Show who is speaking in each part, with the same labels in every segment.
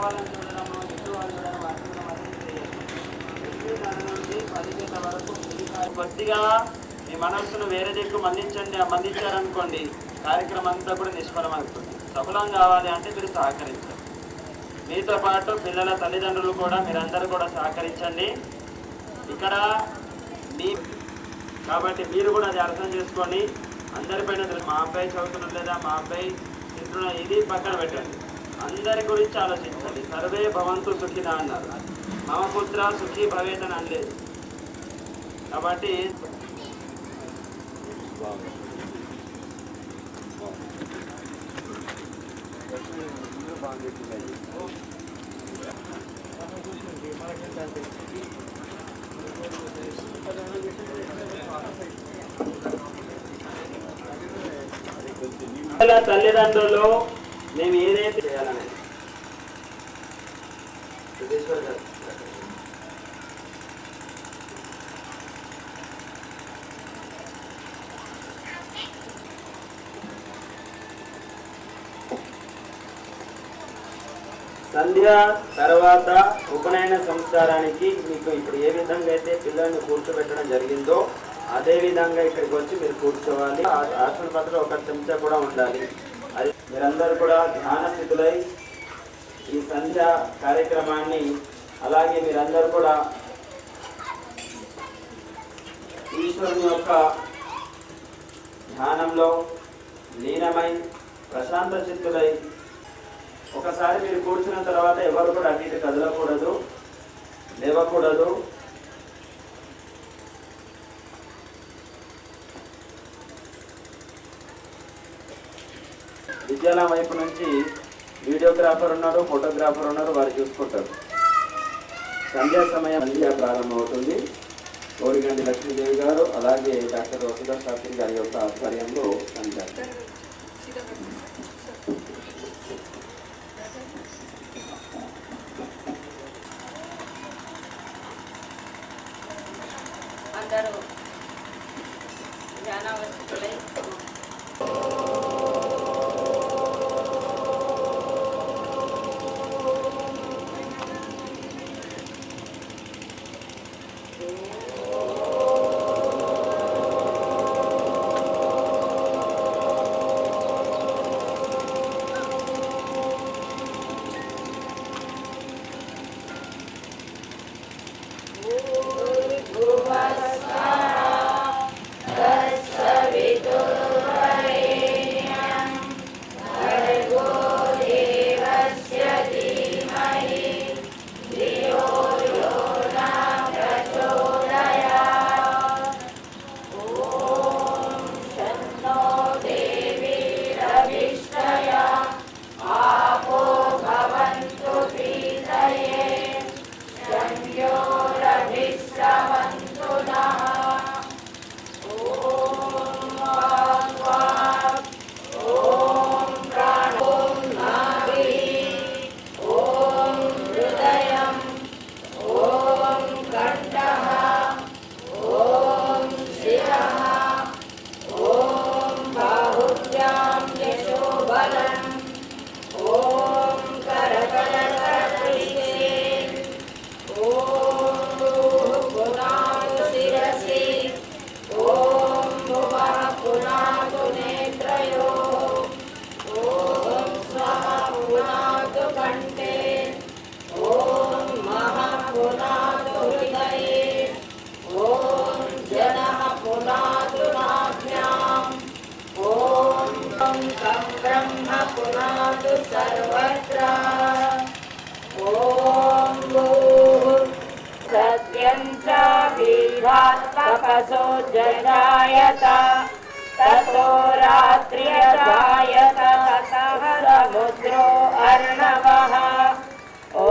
Speaker 1: వాళ్ళని చూడడము, ఎటు వాళ్ళు చూడడం వాటిని మాత్రం చేయండి. దాని నుండి 10 గంటల వరకు కొద్దిగా మీ మనస్సును వేరే దిక్కు మళ్ళించారనుకోండి, కార్యక్రమం అంతా కూడా నిష్ఫలమవుతుంది. సఫలం కావాలి అంటే మీరు సహకరించాలి. మీతో పాటు పిల్లల తల్లిదండ్రులు కూడా మీరందరూ కూడా సహకరించండి. ఇక్కడ మీ కాబట్టి మీరు కూడా అది అర్థం చేసుకొని అందరిపైన మా అబ్బాయి చదువుతున్నారు లేదా మా అబ్బాయి తింటున్న ఇది పక్కన పెట్టండి. అందరి గురించి ఆలోచించండి. సర్వే భవంతు సుఖినా అన్నారు. మమ పుత్ర సుఖీ భవేత్ అని అనలేదు. కాబట్టి తల్లిదండ్రులు మేము ఏదైతే చేయాలనేది సంధ్య తర్వాత ఉపనయన సంస్కారానికి మీకు ఇప్పుడు ఏ విధంగా అయితే పిల్లల్ని కూర్చోబెట్టడం జరిగిందో అదే విధంగా ఇక్కడికి వచ్చి మీరు కూర్చోవాలి. ఆసన పత్రం ఒక చెంచా కూడా ఉండాలి. అది మీరందరూ కూడా ధ్యాన స్థితులై ఈ సంధ్య కార్యక్రమాన్ని అలాగే మీరందరూ కూడా ఈశ్వరుని యొక్క ధ్యానంలో లీనమై ప్రశాంత చిత్తులై ఒకసారి మీరు కూర్చున్న తర్వాత ఎవరు కూడా అటు ఇటు కదలకూడదు, లేవకూడదు. విద్యాలయం వైపు నుంచి వీడియోగ్రాఫర్ ఉన్నారు, ఫోటోగ్రాఫర్ ఉన్నారు, వారు చూసుకుంటారు. సంధ్యా సమయం సంధ్య ప్రారంభమవుతుంది. కోరిగండి లక్ష్మీదేవి గారు అలాగే డాక్టర్ వసుధ శాస్త్రి గారి యొక్క ఆధ్వర్యంలో సంధ్య.
Speaker 2: అందరూ ధ్యానావస్థలై ब्रह्म पुनातु सर्वत्र ॐ सत्यं च बीजात्मकसो जजायत ततो रात्र्यजायत ततः समुद्रो अर्णवः ॐ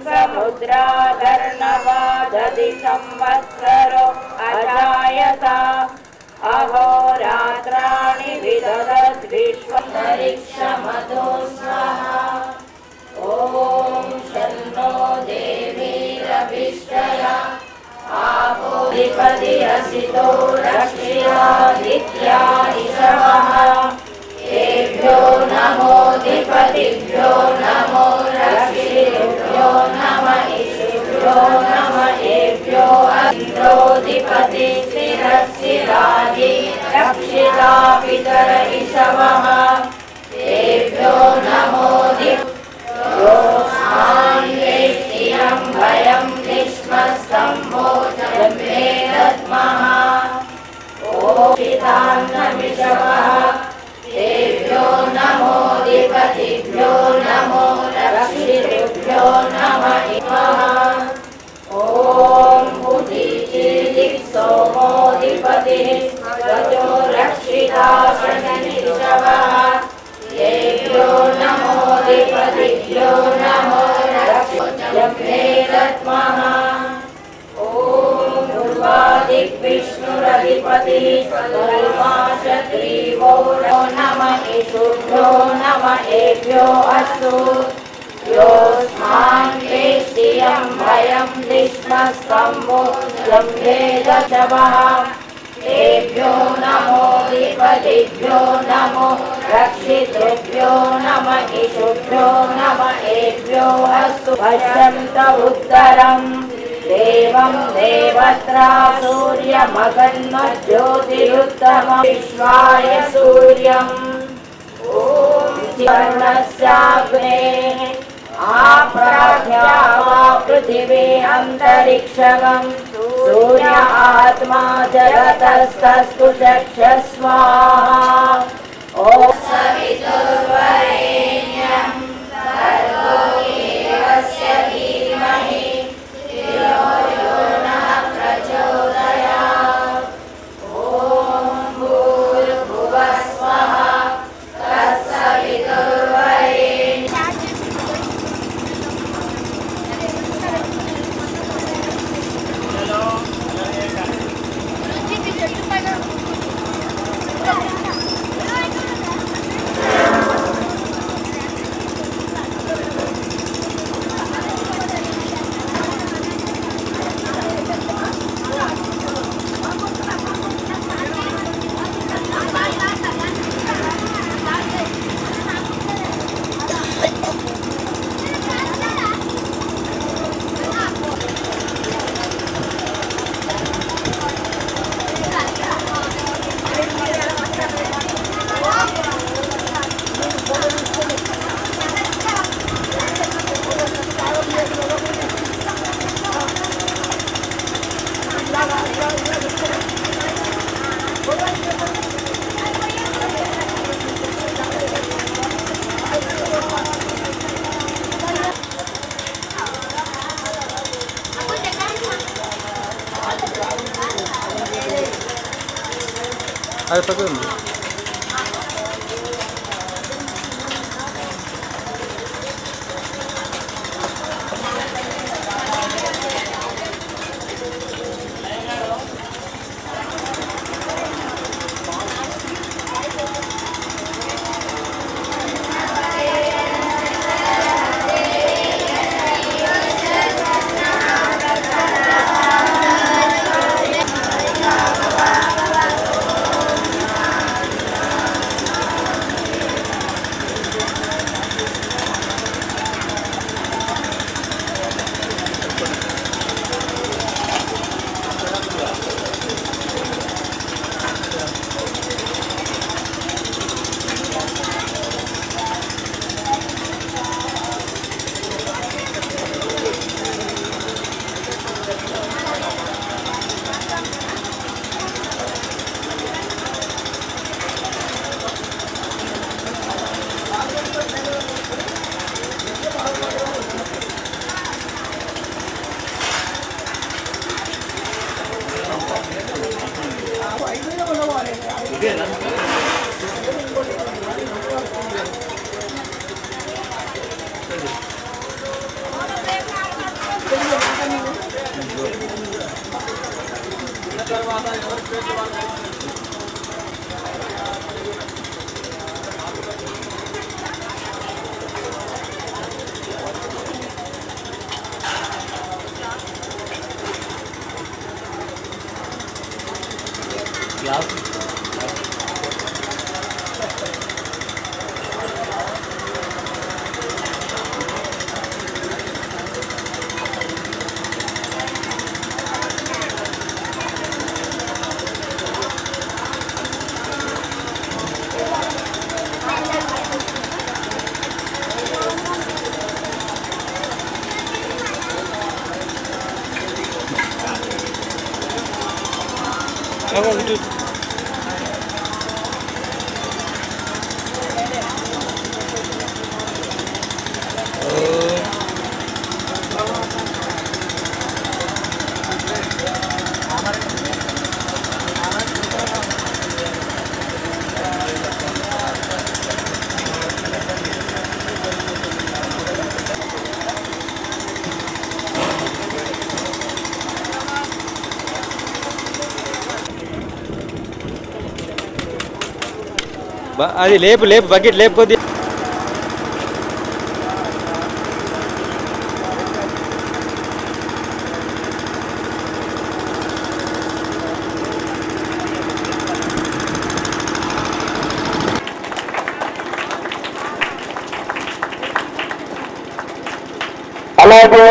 Speaker 2: समुद्रादर्णवादधि संवत्सरो अजायत अहोरात्राणि विदधद्विश्वन्तरिक्षमतो स्वाहा ॐ शन्नो देवीरभिष्टया आपोधिपति असितो रक्ष्यादित्या इषवः तेभ्यो नमोऽधिपतिभ्यो नमो रक्ष्य रक्षिता पितर ईशवः तेभ्यो नमोदिभ्यो स्मान्वेष्टियं भयं निष्मस्तम्भोजं मे दद्मः ओषितान्नमिषवः तेभ्यो नमोऽधिपतिभ्यो नमो रक्षितृभ्यो नमः ॐ सोमोऽधिपतिः स्वजो रक्षिता शनिरिषवः तेभ्यो नमोऽधिपतिभ्यो नमो रक्षितृभ्यो मे दद्मः ॐ पूर्वादिग्विष्णुरधिपतिः स्वल्पाशग्रीवो नमः ईशुभ्यो नमः एभ्यो अस्तु योऽस्मान्वेष्टियं भयं निष्मस्तम्भोजं वेदशवः तेभ्यो नमोऽधिपतिभ्यो नमो रक्षितृभ्यो नमः ईशुभ्यो नमः एभ्यो अस्तु पश्यन्त उत्तरम् देवं देवत्रा सूर्यमगन्मज्योतिरुत्तमं विश्वाय सूर्यम् ॐ वर्णस्याग्नेः आप्राज्ञा वा पृथिवी अन्तरिक्षगं सूर्य आत्मा जगतस्तस्तु चक्षस्वाहा ॐ सवितुर्वरेण्यं भर्गो देवस्य धीमहि धियो यो नः प्रचोदयात् ॐ भूर्भुवः स्वः तत्सवितुर्वरेण्यं
Speaker 3: అది పక్కన అది లేపు లేపు బకెట్ లేపు కొద్ది
Speaker 1: అలాగే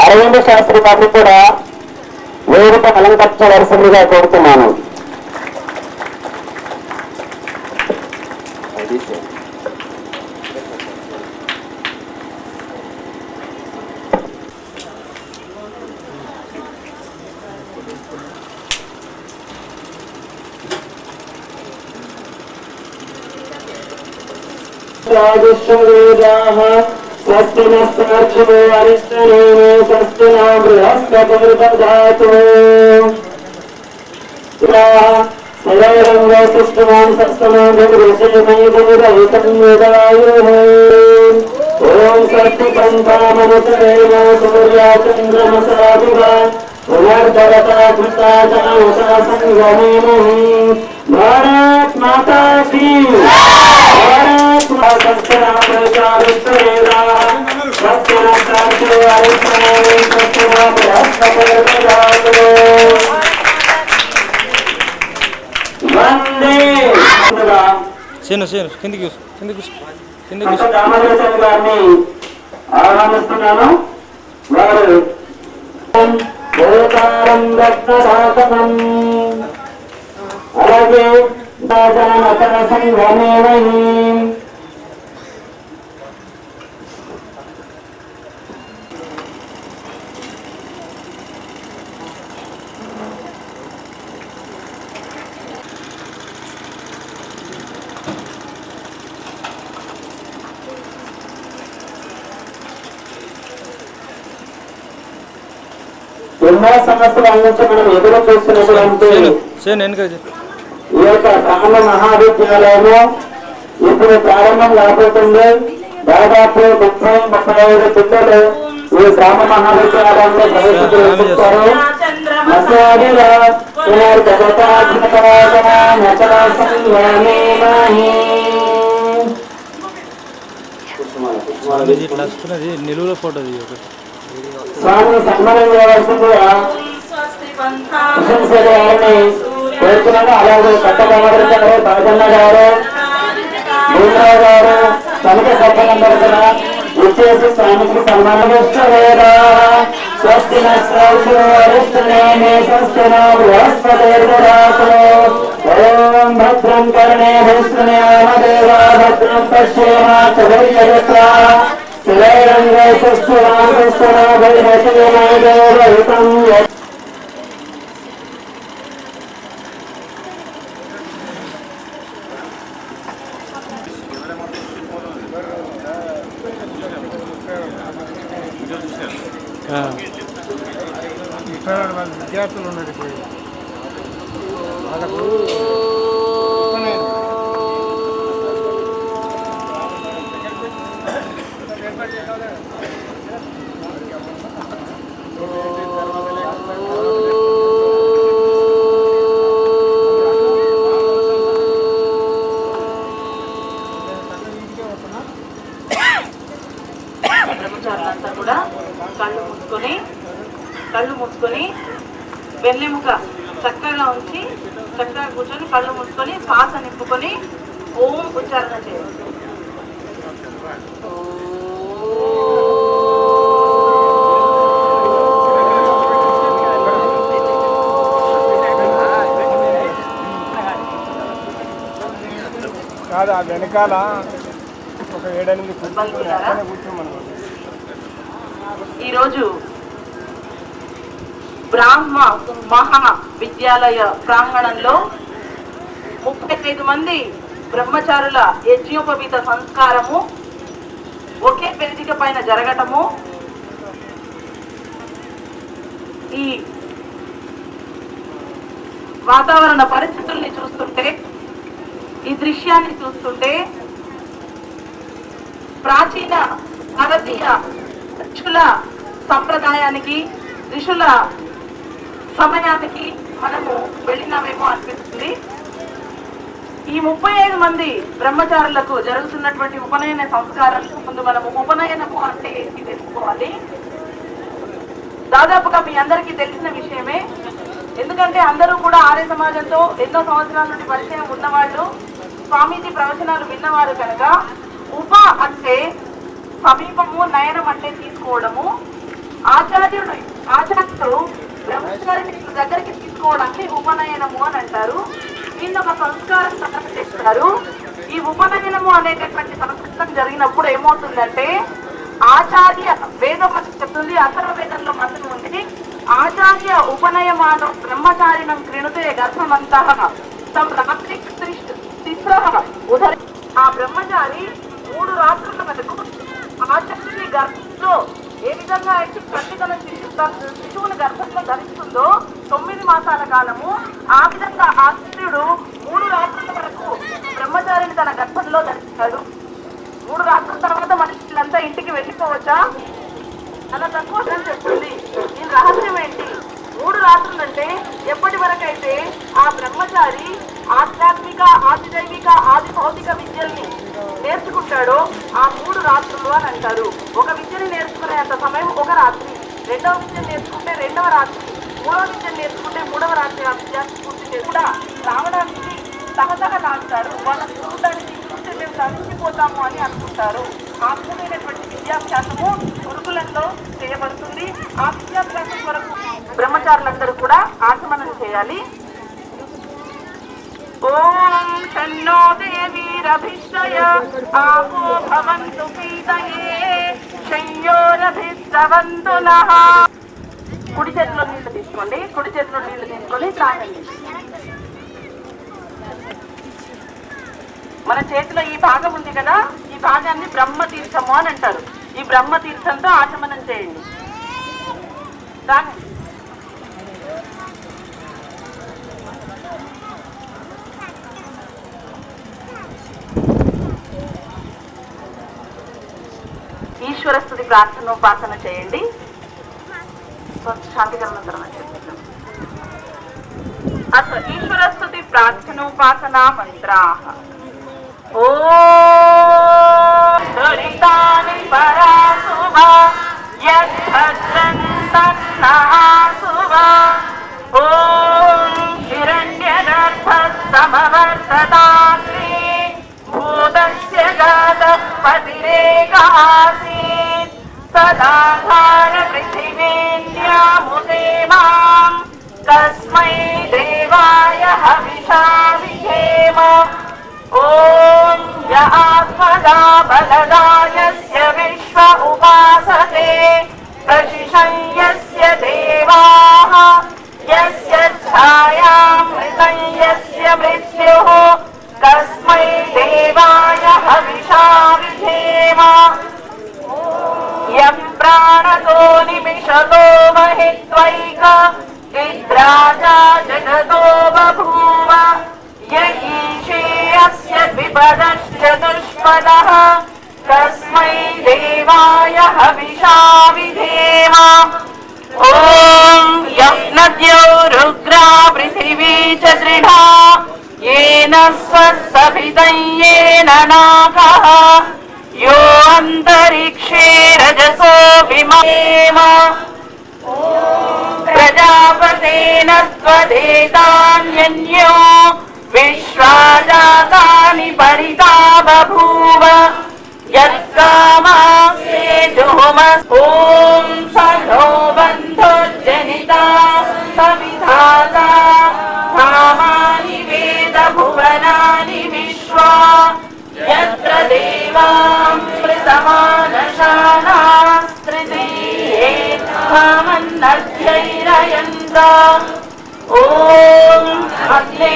Speaker 1: అరవింద శాస్త్రి గారిని కూడా వేదిక అలంకరించవలసిందిగా కోరుతున్నాను. స్వస్తి నస్తాక్షిణో అరిష్టనో స్వస్తి నా బృహస్పతిర్దధాతు శివరంగో సృష్టమాం సస్తమాభిషేమయుతం వేదాయుః. ఓం స్వస్తి పంచామనుతరేణ సూర్యాచంద్రమసాభివ పునర్భవతా కృతాచాసా సంగమేమహి. భారత్ మాతా కీ భారత్ మాతా
Speaker 3: సేను సేను కిందికి కిందికి కిందికి
Speaker 1: రామరాజన్ గారిని ఆహ్వానిస్తున్నాను. వారు అలాగే సంగమేమహి. ఎన్నో సంవత్సరాల నుంచి మనం ఎదురు చూస్తున్నటువంటి ఈ యొక్క బ్రహ్మ మహావిద్యాలయము ఇప్పుడు ప్రారంభం కాబోతుంది. దాదాపు 35 పిల్లలు ఈ బ్రహ్మ మహావిద్యాలయంలో ప్రవేశించారు.
Speaker 3: నిలువులో ఫోటో
Speaker 1: స్వామిని సన్మానం చేయవలసిందిగా గారిని కోరుతున్నాను. అలాగే కొత్త గవర్నర్ బాజన్న గారు, భూమరావు గారు, సమితి సభ్యులందరూ కూడా ఇచ్చేసి స్వామికి సన్మానం ఇష్టలేదా. స్వస్తి నష్టమే స్వస్తి ఓం భద్రం కర్ణే భూష్ణేమదేవా భద్రం పశ్యేమాచర్యత్ర శివైరంగే సుస్థిరాసుస్థిరాభైరశివైదేవహితం.
Speaker 3: విద్యార్థులు ఉన్నారు వాళ్ళకు
Speaker 4: బ్రహ్మచారులంతా కూడా కళ్ళు మూసుకొని వెన్నెముక చక్కగా ఉంచి చక్కగా కూర్చొని కళ్ళు మూసుకొని శ్వాస నింపుకొని ఓం ఉచ్చారణ చేయాలి.
Speaker 3: కాదు ఆ వెనకాల ఒక 7-8 కూర్చోమని.
Speaker 4: ఈరోజు బ్రాహ్మ మహా విద్యాలయ ప్రాంగణంలో 35 మంది బ్రహ్మచారుల యజ్ఞోపవీత సంస్కారము ఒకే వేదిక పైన జరగటము, ఈ వాతావరణ పరిస్థితుల్ని చూస్తుంటే, ఈ దృశ్యాన్ని చూస్తుంటే ప్రాచీన భారతీయ ఋషుల సంప్రదాయానికి, ఋషుల సమయానికి మనము వెళ్ళినామేమో అనిపిస్తుంది. ఈ 35 మంది బ్రహ్మచారులకు జరుగుతున్నటువంటి ఉపనయన సంస్కారాలకు ముందు మనము ఉపనయనము అంటే ఏంటి తెలుసుకోవాలి. దాదాపుగా మీ అందరికీ తెలిసిన విషయమే. ఎందుకంటే అందరూ కూడా ఆర్య సమాజంతో ఎన్నో సంవత్సరాల నుండి పరిచయం ఉన్నవాళ్ళు, స్వామీజీ ప్రవచనాలు విన్నవారు కనుక ఉప అంటే సమీపము, నయనం అంటే తీసుకోవడము. ఆచార్యుడు బ్రహ్మచారిని దగ్గరికి తీసుకోవడాన్ని ఉపనయనము అని అంటారు. దీన్ని ఒక సంస్కారం తయారు చేస్తారు. ఈ ఉపనయనము అనేటటువంటి సంస్కృతం జరిగినప్పుడు ఏమవుతుందంటే, ఆచార్య వేదం చెప్తుంది, అథర్వ వేదంలో మంత్రం ఉంది, ఆచార్య ఉపనయమానం బ్రహ్మచారిణం కృణుతే గర్భమంతః తం రాత్రి ఉదరి. ఆ బ్రహ్మచారి 3 రాత్రుల వరకు ఆచార్యుని గర్భంలో ఏ విధంగా అయితే ప్రతిగల శిశువుని గర్భంలో ధరిస్తుందో 9 మాసాల కాలము, ఆ విధంగా ఆచార్యుడు 3 రాత్రుల వరకు బ్రహ్మచారిని తన గర్భంలో ధరిస్తాడు. 3 రాత్రుల తర్వాత మనుషులంతా ఇంటికి వెళ్ళిపోవచ్చా? అలా తక్కువ చెప్తుంది. దీని రహస్యం ఏంటి? 3 రాత్రులు అంటే ఎప్పటి వరకైతే ఆ బ్రహ్మచారి ఆధ్యాత్మిక, ఆదిదైవిక, ఆది భౌతిక విద్యల్ని నేర్చుకుంటాడో ఆ 3 రాత్రులు అని అంటారు. ఒక విద్యని నేర్చుకునేంత సమయం ఒక రాత్రి, రెండవ విద్యను నేర్చుకుంటే 2వ రాత్రి, 3వ విద్యను నేర్చుకుంటే 3వ రాత్రి ఆ విద్యాన్ని పూర్తి చేసి కూడా రావడానికి సహసహలాడతారు. వాళ్ళని చూడడానికి చూస్తే మేము తగ్గిపోతాము అని అనుకుంటారు. ఆ విధమైనటువంటి విద్యాభ్యాసము గురుకులంలో చేయబడుతుంది. ఆ విద్యాభ్యాసం వరకు బ్రహ్మచారులందరూ కూడా ఆచమనం చేయాలి. ఓం షన్నో దేవీరభిష్టయ ఆపో భవంతు పీతయే శయ్యోరభిస్తవంతు నః. కుడి చేతిలో నీళ్లు తీసుకోండి. కుడి చేతిలో నీళ్లు తీసుకొని తాగండి. మన చేతిలో ఈ భాగం ఉంది కదా, ఈ భాగాన్ని బ్రహ్మతీర్థము అని అంటారు. ఈ బ్రహ్మతీర్థంతో ఆచమనం చేయండి. తాగండి. ఈశ్వరస్తుతి ప్రార్థనోపాసన చేయండి. శాంతికరణ అసలు ఈశ్వరస్తుతి ప్రార్థనోపాసనా మంత్రాః. ఓం దురితాని పరాసుభ యద్భద్రం తన్నఃసుభ. ఓం హిరణ్యగర్భస్తమవర్తతాగ్రే భూతస్య జాతః పతిరేకాసీత్ సదాధార పృథివీన్యాముదే మాం తస్మై దేవాయ హవిషా విధేమ. ఓం య ఆత్మదా బలదాయస్య విశ్వ ఉపాసతే ప్రశిషం యస్య దేవాః యస్య ఛాయామృతం యస్య మృత్యుః తస్మై దేవాయ హవిషా విధేమ. యం ప్రాణతో నిమిషతో మహిత్వైక విద్రాజా జగతో బభూవ య ఈశే అస్య ద్విపదశ్చతుష్పదః తస్మై దేవాయ హవిషా విధేమ. ఓం యం నద్యో రుగ్రా పృథివీ చ దృఢా येन स्वसभितं येन नाकः यो अन्तरिक्षे रजसो विमहेम. प्रजापतेन त्वदेतान्यन्यो विश्वाजातानि परिता बभूव यत्कामास्ते जुहुमस्. ॐ सनो बन्धुर्जनिता सविधाता कामानि वेद भुवनानि विश्वा यत्र देवामृतमानशानास्त्रिदीये कामन्नद्यैरयन्त ఓం అగ్నే